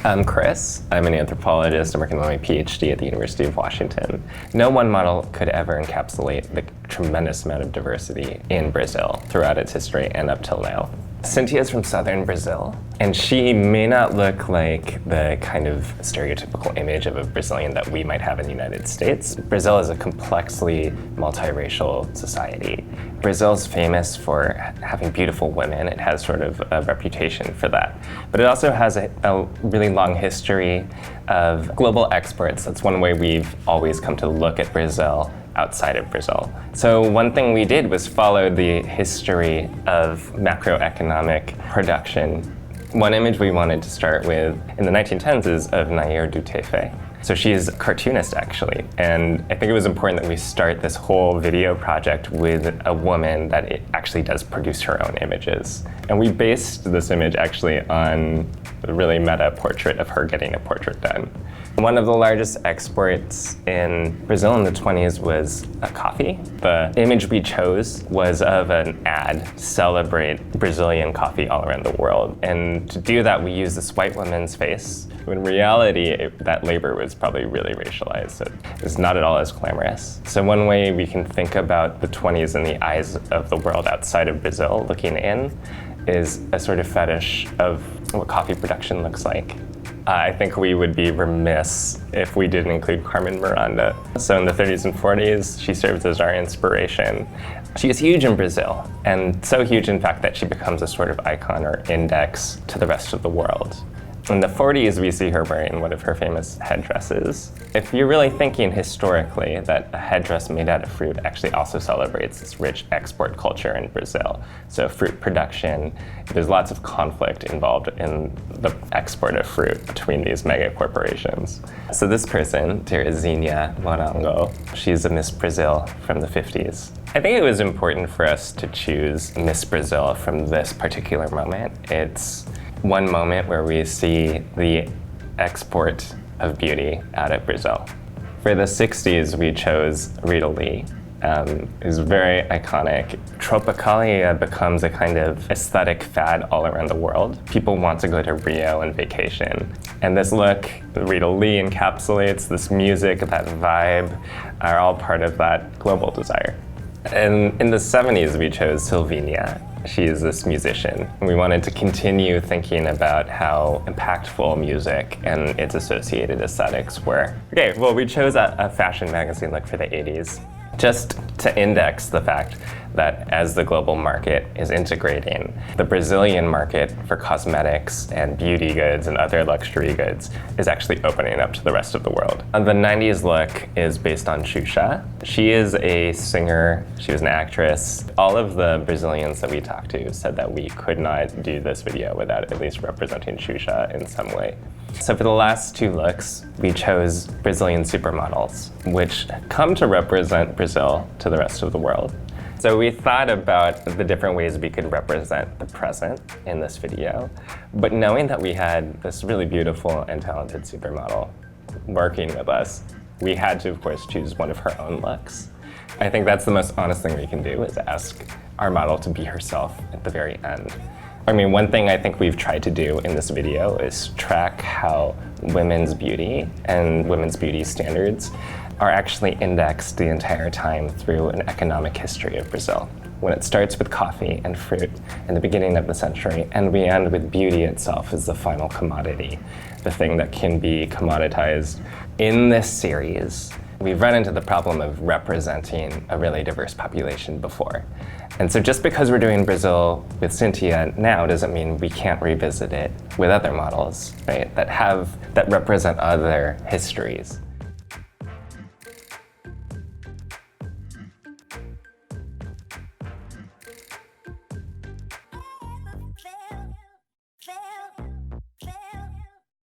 I'm Chris. I'm an anthropologist. I'm working on my PhD at the University of Washington. No one model could ever encapsulate the tremendous amount of diversity in Brazil throughout its history and up till now. Cynthia is from southern Brazil, and she may not look like the kind of stereotypical image of a Brazilian that we might have in the United States. Brazil is a complexly multiracial society. Brazil is famous for having beautiful women. It has sort of a reputation for that. But it also has a really long history of global exports. That's one way we've always come to look at Brazil outside of Brazil. So one thing we did was follow the history of macroeconomic production. One image we wanted to start with in the 1910s is of Nair do Tefe. So she is a cartoonist, actually, and I think it was important that we start this whole video project with a woman that actually does produce her own images. And we based this image actually on a really meta portrait of her getting a portrait done. One of the largest exports in Brazil in the 20s was coffee. The image we chose was of an ad to celebrate Brazilian coffee all around the world. And to do that, we used this white woman's face. When in reality, that labor was probably really racialized. So it's not at all as glamorous. So one way we can think about the 20s in the eyes of the world outside of Brazil looking in is a sort of fetish of what coffee production looks like. I think we would be remiss if we didn't include Carmen Miranda. So in the 30s and 40s, she serves as our inspiration. She is huge in Brazil, and so huge, in fact, that she becomes a sort of icon or index to the rest of the world. In the 40s, we see her wearing one of her famous headdresses. If you're really thinking historically that a headdress made out of fruit actually also celebrates this rich export culture in Brazil. So fruit production, there's lots of conflict involved in the export of fruit between these mega corporations. So this person, Terezinha Morango, she's a Miss Brazil from the 50s. I think it was important for us to choose Miss Brazil from this particular moment. It's one moment where we see the export of beauty out of Brazil. For the 60s, we chose Rita Lee. It's very iconic. Tropicalia becomes a kind of aesthetic fad all around the world. People want to go to Rio and vacation. And this look, Rita Lee encapsulates this music, that vibe, are all part of that global desire. And in the 70s, we chose Silvinia. She is this musician. We wanted to continue thinking about how impactful music and its associated aesthetics were. Okay, well, we chose a fashion magazine look for the 80s, just to index the fact that as the global market is integrating, the Brazilian market for cosmetics and beauty goods and other luxury goods is actually opening up to the rest of the world. The 90s look is based on Xuxa. She is a singer, she was an actress. All of the Brazilians that we talked to said that we could not do this video without at least representing Xuxa in some way. So for the last two looks, we chose Brazilian supermodels, which come to represent Brazil to the rest of the world. So we thought about the different ways we could represent the present in this video, but knowing that we had this really beautiful and talented supermodel working with us, we had to, of course, choose one of her own looks. I think that's the most honest thing we can do, is ask our model to be herself at the very end. I mean, one thing I think we've tried to do in this video is track how women's beauty and women's beauty standards are actually indexed the entire time through an economic history of Brazil. When it starts with coffee and fruit in the beginning of the century, and we end with beauty itself as the final commodity, the thing that can be commoditized. In this series, we've run into the problem of representing a really diverse population before. And so just because we're doing Brazil with Cynthia now doesn't mean we can't revisit it with other models, right, that represent other histories.